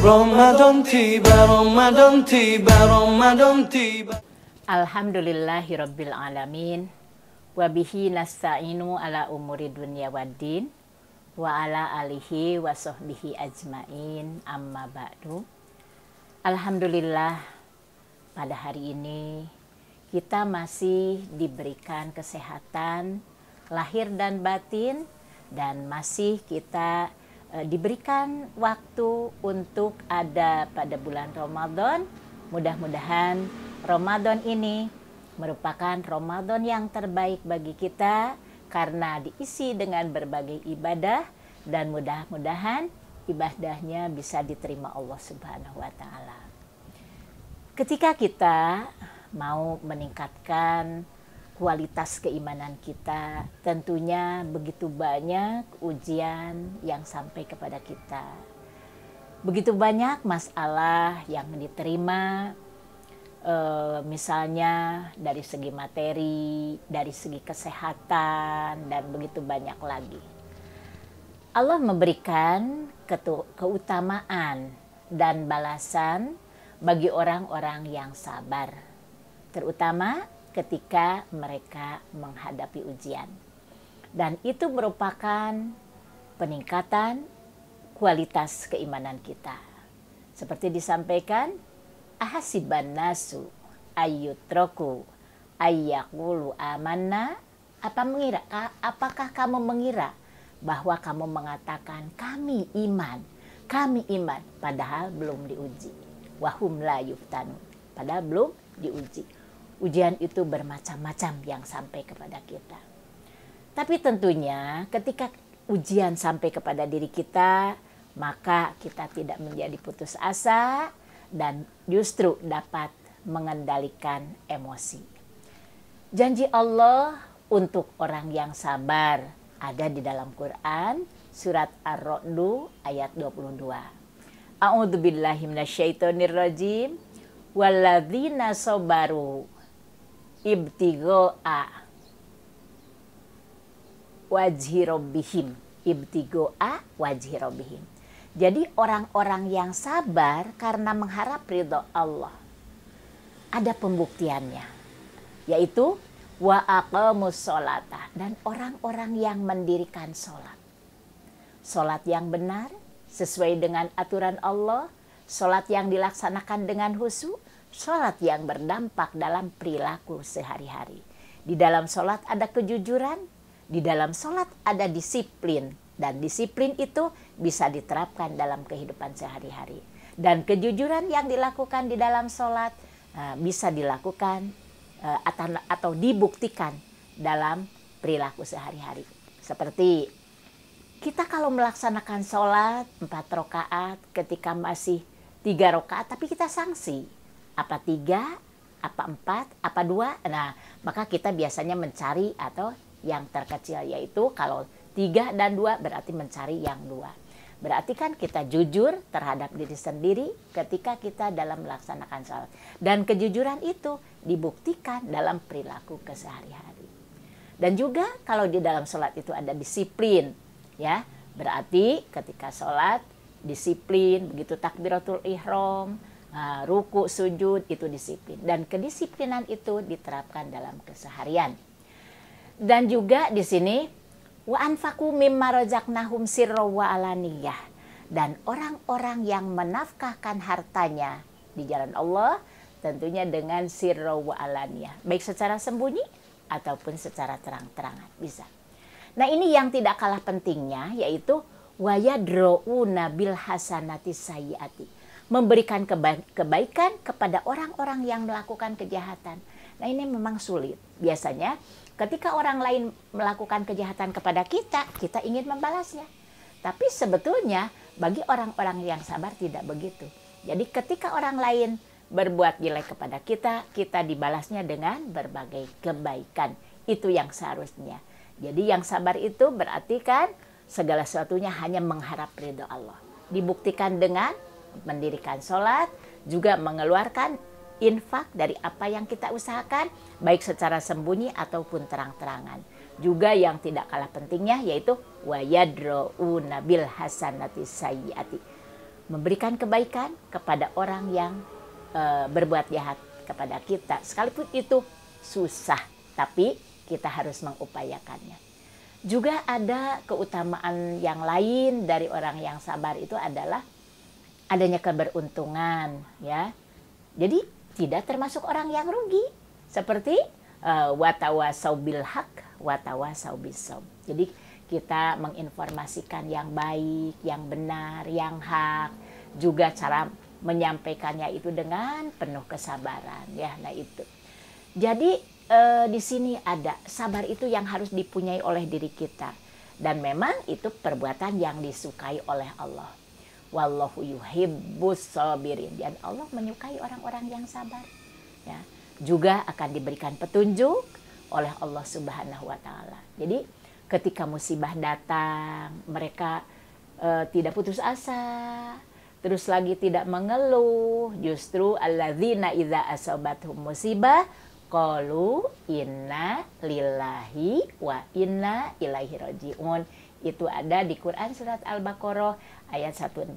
Ramadan tiba, Ramadan tiba, Ramadan tiba. Alhamdulillahirabbil alamin wa bihi nasta'inu ala umuri dunya waddin wa ala alihi wa sahbihi ajmain amma ba'du. Alhamdulillah, pada hari ini kita masih diberikan kesehatan lahir dan batin, dan masih kita diberikan waktu untuk ada pada bulan Ramadan. Mudah-mudahan Ramadan ini merupakan Ramadan yang terbaik bagi kita karena diisi dengan berbagai ibadah, dan mudah-mudahan ibadahnya bisa diterima Allah Subhanahu wa taala. Ketika kita mau meningkatkan kualitas keimanan kita, tentunya begitu banyak ujian yang sampai kepada kita. Begitu banyak masalah yang diterima, misalnya dari segi materi, dari segi kesehatan, dan begitu banyak lagi. Allah memberikan keutamaan dan balasan bagi orang-orang yang sabar, terutama ketika mereka menghadapi ujian. Dan itu merupakan peningkatan kualitas keimanan kita. Seperti disampaikan, ahasiban nasu ayyutraku ayyaqulu amanna. Apakah kamu mengira bahwa kamu mengatakan kami iman, padahal belum diuji. Wahum la yuftanun, padahal belum diuji. Ujian itu bermacam-macam yang sampai kepada kita. Tapi tentunya ketika ujian sampai kepada diri kita, maka kita tidak menjadi putus asa dan justru dapat mengendalikan emosi. Janji Allah untuk orang yang sabar ada di dalam Quran, surat Ar-Ra'd ayat 22. A'udzubillahi minasyaitonirrajim. Walladzina sabaru ibtigo'a wajhi rabbihim. Ibtigo'a wajhi rabbihim. Jadi orang-orang yang sabar karena mengharap ridho Allah, ada pembuktiannya, yaitu wa aqamus sholata, dan orang-orang yang mendirikan sholat. Sholat yang benar sesuai dengan aturan Allah, sholat yang dilaksanakan dengan khusyuk, sholat yang berdampak dalam perilaku sehari-hari. Di dalam sholat ada kejujuran, di dalam sholat ada disiplin, dan disiplin itu bisa diterapkan dalam kehidupan sehari-hari. Dan kejujuran yang dilakukan di dalam sholat bisa dilakukan atau dibuktikan dalam perilaku sehari-hari. Seperti kita kalau melaksanakan sholat 4 rakaat ketika masih 3 rakaat, tapi kita sanksi. Apa 3, apa 4, apa 2. Nah, maka kita biasanya mencari atau yang terkecil, yaitu kalau 3 dan 2 berarti mencari yang 2. Berarti kan kita jujur terhadap diri sendiri ketika kita dalam melaksanakan sholat. Dan kejujuran itu dibuktikan dalam perilaku kesehari-hari. Dan juga kalau di dalam sholat itu ada disiplin, ya, berarti ketika sholat disiplin, begitu takbiratul ihram, ruku, sujud, itu disiplin. Dan kedisiplinan itu diterapkan dalam keseharian. Dan juga di sini wa anfaqu mimma razaqnahum sirra wa alaniyah, dan orang-orang yang menafkahkan hartanya di jalan Allah tentunya dengan sirra wa alaniyah, baik secara sembunyi ataupun secara terang-terangan, bisa. Nah, ini yang tidak kalah pentingnya, yaitu wa yadra'una bil hasanati sayyiati, memberikan kebaikan kepada orang-orang yang melakukan kejahatan. Nah, ini memang sulit. Biasanya ketika orang lain melakukan kejahatan kepada kita, kita ingin membalasnya. Tapi sebetulnya bagi orang-orang yang sabar tidak begitu. Jadi ketika orang lain berbuat jelek kepada kita, kita dibalasnya dengan berbagai kebaikan. Itu yang seharusnya. Jadi yang sabar itu berarti kan segala sesuatunya hanya mengharap ridho Allah. Dibuktikan dengan mendirikan sholat, juga mengeluarkan infak dari apa yang kita usahakan, baik secara sembunyi ataupun terang-terangan. Juga yang tidak kalah pentingnya yaitu wa yadra'una bil hasanati sayyiati, memberikan kebaikan kepada orang yang berbuat jahat kepada kita. Sekalipun itu susah, tapi kita harus mengupayakannya. Juga ada keutamaan yang lain dari orang yang sabar itu adalah adanya keberuntungan, ya. Jadi tidak termasuk orang yang rugi. Seperti watawasau bil haq, watawasau bisawm. Jadi kita menginformasikan yang baik, yang benar, yang hak, juga cara menyampaikannya itu dengan penuh kesabaran, ya. Nah itu. Jadi di sini ada sabar itu yang harus dipunyai oleh diri kita, dan memang itu perbuatan yang disukai oleh Allah. Wallahu yuhibbus sabirin, dan Allah menyukai orang-orang yang sabar, ya. Juga akan diberikan petunjuk oleh Allah Subhanahu wa taala. Jadi ketika musibah datang, mereka tidak putus asa, terus lagi tidak mengeluh. Justru alladzina idza asabathum musibah qalu inna lillahi wa inna ilaihi rajiun. Itu ada di Quran surat Al-Baqarah ayat 156.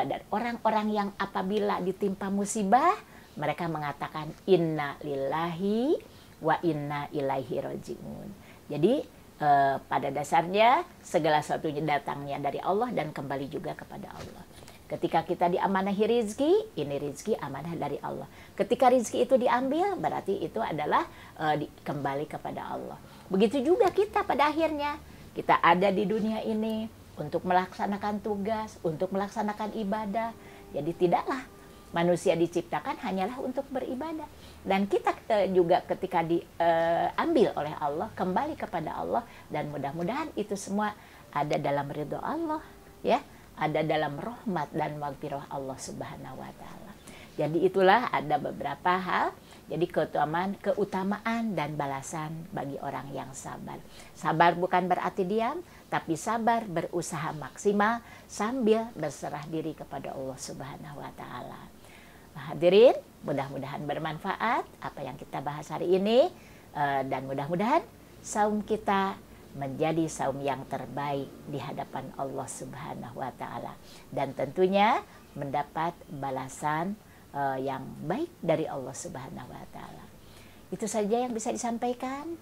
Dan orang-orang yang apabila ditimpa musibah, mereka mengatakan inna lillahi wa inna ilaihi rajiun. Jadi pada dasarnya segala sesuatunya datangnya dari Allah dan kembali juga kepada Allah. Ketika kita diamanahi rizki, ini rizki amanah dari Allah. Ketika rizki itu diambil, berarti itu adalah kembali kepada Allah. Begitu juga kita pada akhirnya. Kita ada di dunia ini untuk melaksanakan tugas, untuk melaksanakan ibadah. Jadi tidaklah manusia diciptakan hanyalah untuk beribadah. Dan kita juga ketika diambil oleh Allah, kembali kepada Allah. Dan mudah-mudahan itu semua ada dalam ridho Allah, ya. Ada dalam rahmat dan maghfirah Allah Subhanahu wa taala. Jadi itulah ada beberapa hal. Jadi keutamaan dan balasan bagi orang yang sabar. Sabar bukan berarti diam, tapi sabar berusaha maksimal sambil berserah diri kepada Allah Subhanahu wa taala. Hadirin, mudah-mudahan bermanfaat apa yang kita bahas hari ini, dan mudah-mudahan saum kita menjadi saum yang terbaik di hadapan Allah Subhanahu wa taala, dan tentunya mendapat balasan yang baik dari Allah Subhanahu wa taala. Itu saja yang bisa disampaikan.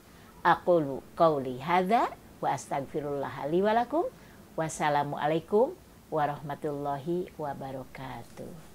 Aqulu qauli hadza wa astaghfirullah li wa lakum. Wassalamualaikum warahmatullahi wabarakatuh.